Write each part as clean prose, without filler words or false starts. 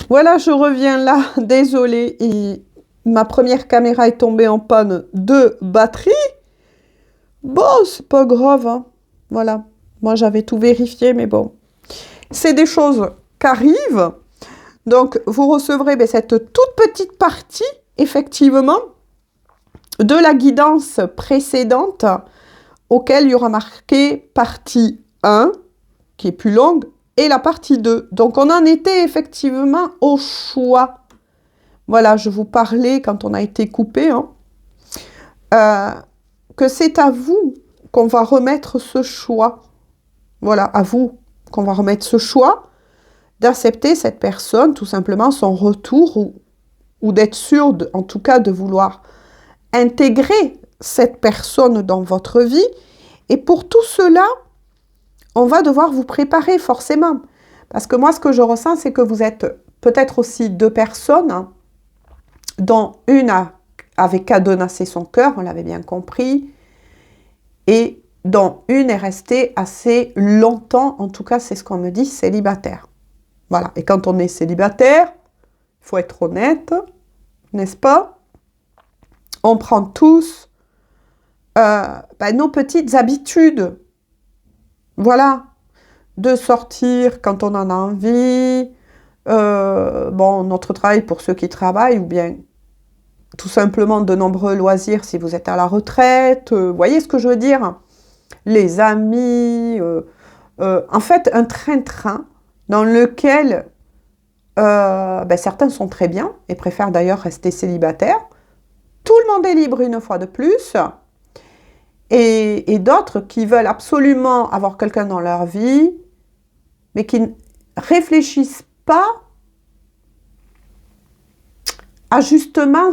Voilà, je reviens là. Désolée, ma première caméra est tombée en panne de batterie. Bon, c'est pas grave, hein. Voilà. Moi, j'avais tout vérifié, mais bon. C'est des choses qui arrivent. Donc, vous recevrez cette toute petite partie, effectivement, de la guidance précédente, auquel il y aura marqué partie 1, qui est plus longue, et la partie 2. Donc, on en était effectivement au choix. Voilà, je vous parlais quand on a été coupé, hein, que c'est à vous qu'on va remettre ce choix. Voilà, à vous qu'on va remettre ce choix d'accepter cette personne, tout simplement son retour, ou d'être sûr, en tout cas, de vouloir intégrer cette personne dans votre vie. Et pour tout cela, on va devoir vous préparer forcément. Parce que moi, ce que je ressens, c'est que vous êtes peut-être aussi deux personnes, hein, dont une avait cadenassé son cœur, on l'avait bien compris, et dont une est restée assez longtemps, en tout cas c'est ce qu'on me dit, célibataire. Voilà, et quand on est célibataire, il faut être honnête, n'est-ce pas? On prend tous nos petites habitudes, voilà, de sortir quand on en a envie, notre travail pour ceux qui travaillent, ou bien tout simplement de nombreux loisirs si vous êtes à la retraite, vous voyez ce que je veux dire? Les amis, en fait un train-train dans lequel certains sont très bien et préfèrent d'ailleurs rester célibataires. Tout le monde est libre une fois de plus, et d'autres qui veulent absolument avoir quelqu'un dans leur vie, mais qui ne réfléchissent pas à justement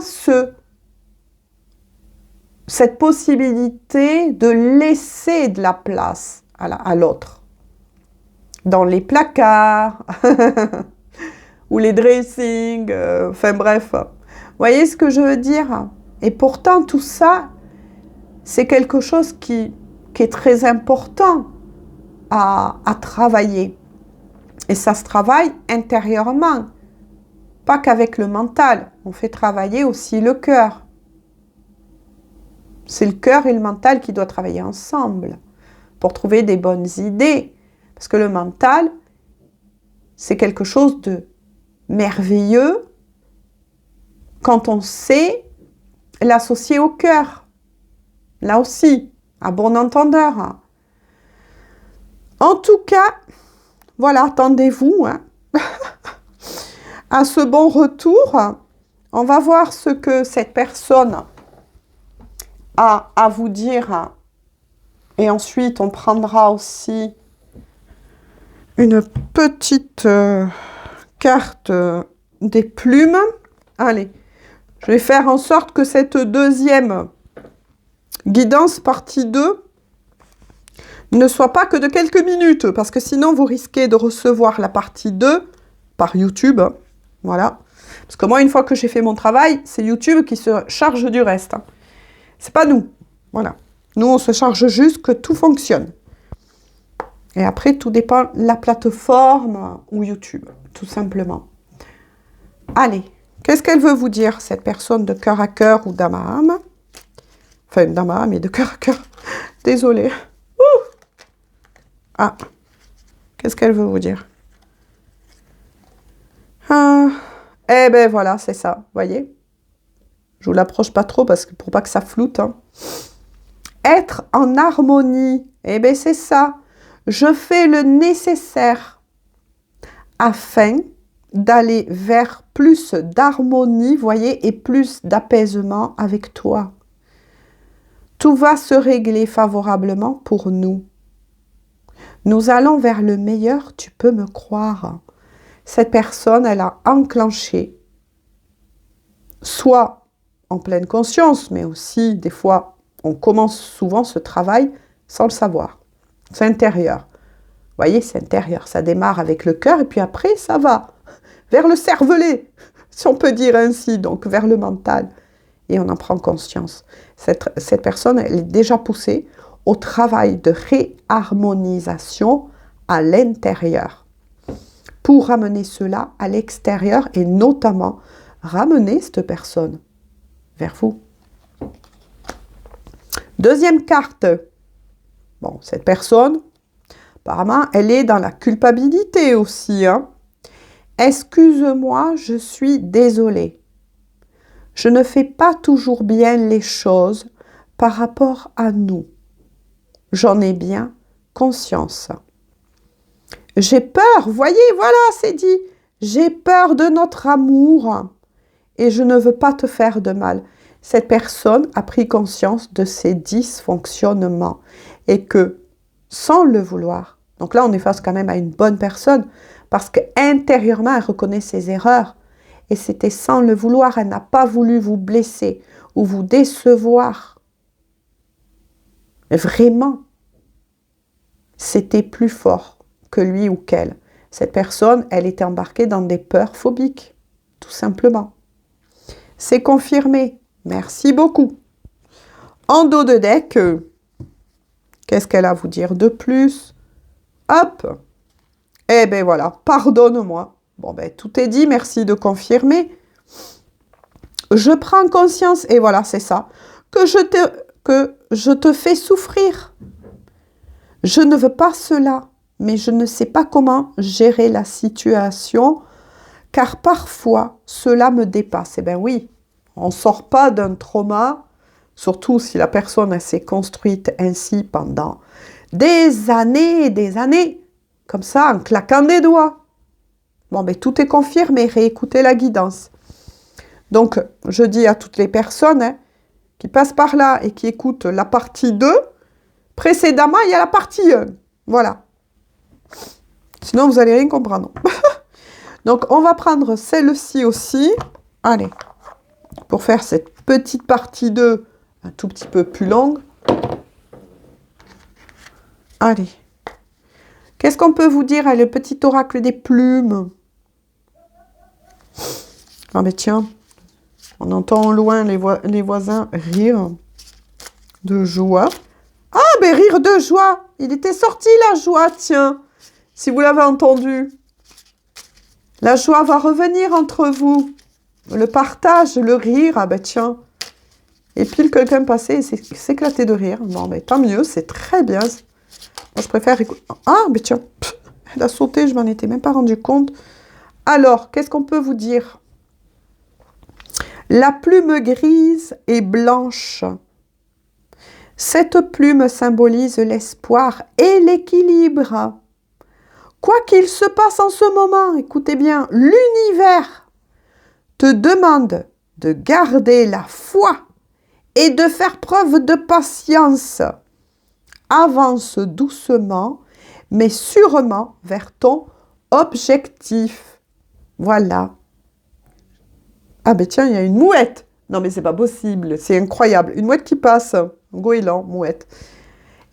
cette possibilité de laisser de la place à l'autre. Dans les placards, ou les dressings, enfin bref. Vous voyez ce que je veux dire? Et pourtant, tout ça, c'est quelque chose qui est très important à travailler. Et ça se travaille intérieurement, pas qu'avec le mental. On fait travailler aussi le cœur. C'est le cœur et le mental qui doivent travailler ensemble pour trouver des bonnes idées. Parce que le mental, c'est quelque chose de merveilleux quand on sait l'associer au cœur. Là aussi, à bon entendeur. En tout cas, voilà, attendez-vous à ce bon retour. On va voir ce que cette personne a à vous dire. Et ensuite, on prendra aussi une petite carte des plumes. Allez, je vais faire en sorte que cette deuxième guidance partie 2 ne soit pas que de quelques minutes, parce que sinon vous risquez de recevoir la partie 2 par YouTube. Voilà. Parce que moi, une fois que j'ai fait mon travail, c'est YouTube qui se charge du reste. C'est pas nous. Voilà. Nous, on se charge juste que tout fonctionne. Et après, tout dépend de la plateforme ou YouTube, tout simplement. Allez, qu'est-ce qu'elle veut vous dire, cette personne de cœur à cœur ou d'âme à âme? Enfin, d'âme à âme et de cœur à cœur. Désolée. Ouh. Ah, qu'est-ce qu'elle veut vous dire? Eh ben voilà, c'est ça, vous voyez? Je vous l'approche pas trop parce que pour pas que ça floute. Hein. Être en harmonie, eh ben c'est ça. Je fais le nécessaire afin d'aller vers plus d'harmonie, voyez, et plus d'apaisement avec toi. Tout va se régler favorablement pour nous. Nous allons vers le meilleur, tu peux me croire. Cette personne, elle a enclenché, soit en pleine conscience, mais aussi des fois, on commence souvent ce travail sans le savoir. C'est intérieur. Vous voyez, c'est intérieur. Ça démarre avec le cœur et puis après, ça va vers le cervelet, si on peut dire ainsi, donc vers le mental. Et on en prend conscience. Cette personne, elle est déjà poussée au travail de réharmonisation à l'intérieur. pour ramener cela à l'extérieur et notamment ramener cette personne vers vous. Deuxième carte. Bon, cette personne, apparemment, elle est dans la culpabilité aussi. Hein. Excuse-moi, je suis désolée. Je ne fais pas toujours bien les choses par rapport à nous. J'en ai bien conscience. J'ai peur, voyez, voilà, c'est dit. J'ai peur de notre amour et je ne veux pas te faire de mal. Cette personne a pris conscience de ses dysfonctionnements et que, sans le vouloir, donc là on est face quand même à une bonne personne parce qu'intérieurement elle reconnaît ses erreurs et c'était sans le vouloir, elle n'a pas voulu vous blesser ou vous décevoir. Vraiment, c'était plus fort que lui ou qu'elle. Cette personne, elle était embarquée dans des peurs phobiques, tout simplement. C'est confirmé. Merci beaucoup. En dos de deck, qu'est-ce qu'elle a à vous dire de plus? Hop. Eh bien voilà, pardonne-moi. Bon ben tout est dit, merci de confirmer. Je prends conscience, et voilà, c'est ça, que je te fais souffrir. Je ne veux pas cela, mais je ne sais pas comment gérer la situation, car parfois, cela me dépasse. Eh bien oui, on ne sort pas d'un trauma, surtout si la personne s'est construite ainsi pendant des années et des années, comme ça, en claquant des doigts. Bon, ben tout est confirmé, réécoutez la guidance. Donc, je dis à toutes les personnes qui passent par là et qui écoutent la partie 2, précédemment, il y a la partie 1. Voilà. Sinon, vous n'allez rien comprendre. Donc, on va prendre celle-ci aussi. Allez, pour faire cette petite partie 2 un tout petit peu plus longue. Allez. Qu'est-ce qu'on peut vous dire? Le petit oracle des plumes. Ah mais tiens, on entend au loin les voisins rire de joie. Ah, mais rire de joie. Il était sorti la joie, tiens. Si vous l'avez entendu. La joie va revenir entre vous. Le partage, le rire, ah ben tiens. Et pile quelqu'un passait et s'éclatait de rire. Bon, ben tant mieux, c'est très bien. Moi, je préfère écouter. Ah, ben tiens, elle a sauté, je m'en étais même pas rendu compte. Alors, qu'est-ce qu'on peut vous dire? La plume grise et blanche. Cette plume symbolise l'espoir et l'équilibre. Quoi qu'il se passe en ce moment, écoutez bien, l'univers te demande de garder la foi et de faire preuve de patience. Avance doucement, mais sûrement vers ton objectif. Voilà. Ah ben tiens, il y a une mouette. Non mais c'est pas possible, c'est incroyable. Une mouette qui passe. Goéland, mouette.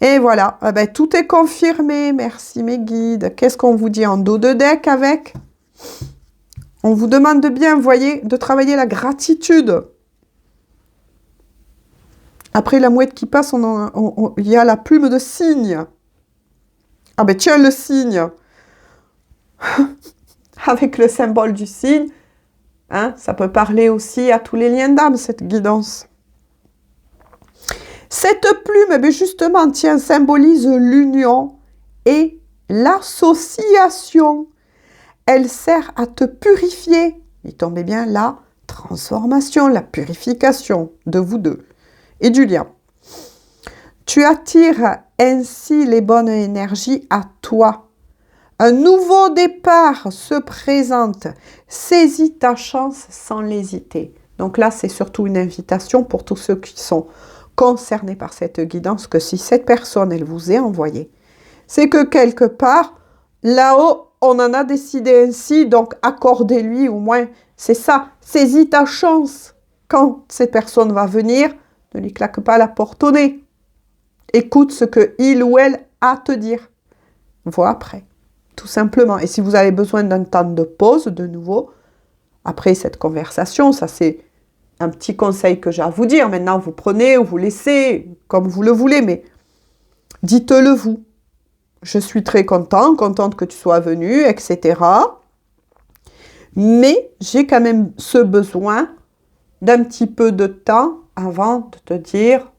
Et voilà, ah ben, tout est confirmé. Merci mes guides. Qu'est-ce qu'on vous dit en dos de deck avec? On vous demande de bien, voyez, de travailler la gratitude. Après la mouette qui passe, il y a la plume de cygne. Ah ben tiens, le cygne. Avec le symbole du cygne. Hein, ça peut parler aussi à tous les liens d'âme, cette guidance. Cette plume, eh bien justement, tiens, symbolise l'union et l'association. Elle sert à te purifier. Il tombait bien la transformation, la purification de vous deux et du lien. Tu attires ainsi les bonnes énergies à toi. Un nouveau départ se présente. Saisis ta chance sans l'hésiter. Donc là, c'est surtout une invitation pour tous ceux qui sont concernés par cette guidance, que si cette personne, elle vous est envoyée, c'est que quelque part, là-haut, on en a décidé ainsi, donc accordez-lui au moins, c'est ça, saisis ta chance. Quand cette personne va venir, ne lui claque pas la porte au nez. Écoute ce que il ou elle a à te dire. Vois après, tout simplement. Et si vous avez besoin d'un temps de pause, de nouveau, après cette conversation, ça c'est un petit conseil que j'ai à vous dire. Maintenant, vous prenez ou vous laissez, comme vous le voulez, mais dites-le vous. Je suis très contente que tu sois venu, etc. Mais j'ai quand même ce besoin d'un petit peu de temps avant de te dire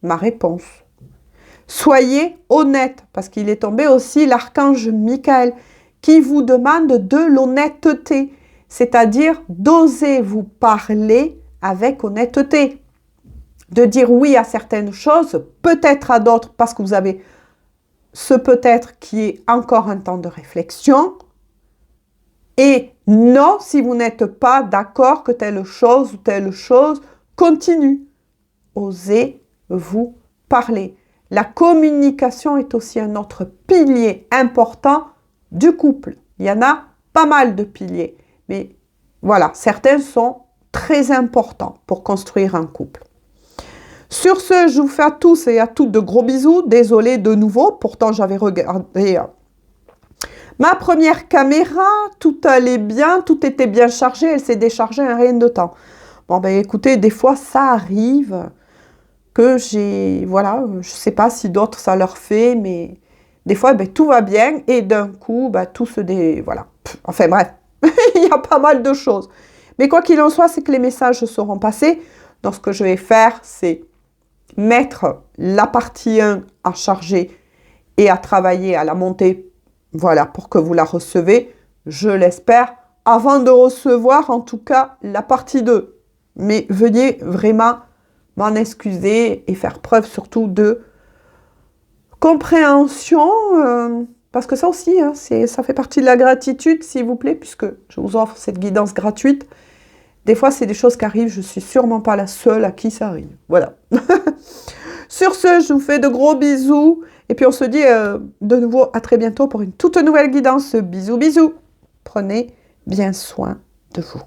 ma réponse. Soyez honnête, parce qu'il est tombé aussi l'archange Michael qui vous demande de l'honnêteté, c'est-à-dire d'oser vous parler avec honnêteté, de dire oui à certaines choses, peut-être à d'autres, parce que vous avez ce peut-être qui est encore un temps de réflexion, et non si vous n'êtes pas d'accord que telle chose ou telle chose continue. Osez vous parler. La communication est aussi un autre pilier important du couple. Il y en a pas mal de piliers, mais voilà, certains sont très importants pour construire un couple. Sur ce, je vous fais à tous et à toutes de gros bisous. Désolée de nouveau, pourtant j'avais regardé ma première caméra, tout allait bien, tout était bien chargé, elle s'est déchargée en rien de temps. Bon ben écoutez, des fois ça arrive que voilà, je sais pas si d'autres ça leur fait, mais des fois ben, tout va bien et d'un coup ben, tout se voilà. Enfin bref, il y a pas mal de choses. Mais quoi qu'il en soit, c'est que les messages seront passés. Donc ce que je vais faire, c'est mettre la partie 1 à charger et à travailler, à la monter, voilà, pour que vous la recevez, je l'espère, avant de recevoir en tout cas la partie 2. Mais veuillez vraiment m'en excuser et faire preuve surtout de compréhension, parce que ça aussi, hein, ça fait partie de la gratitude, s'il vous plaît, puisque je vous offre cette guidance gratuite. Des fois, c'est des choses qui arrivent, je ne suis sûrement pas la seule à qui ça arrive. Voilà. Sur ce, je vous fais de gros bisous. Et puis, on se dit de nouveau à très bientôt pour une toute nouvelle guidance. Bisous, bisous. Prenez bien soin de vous.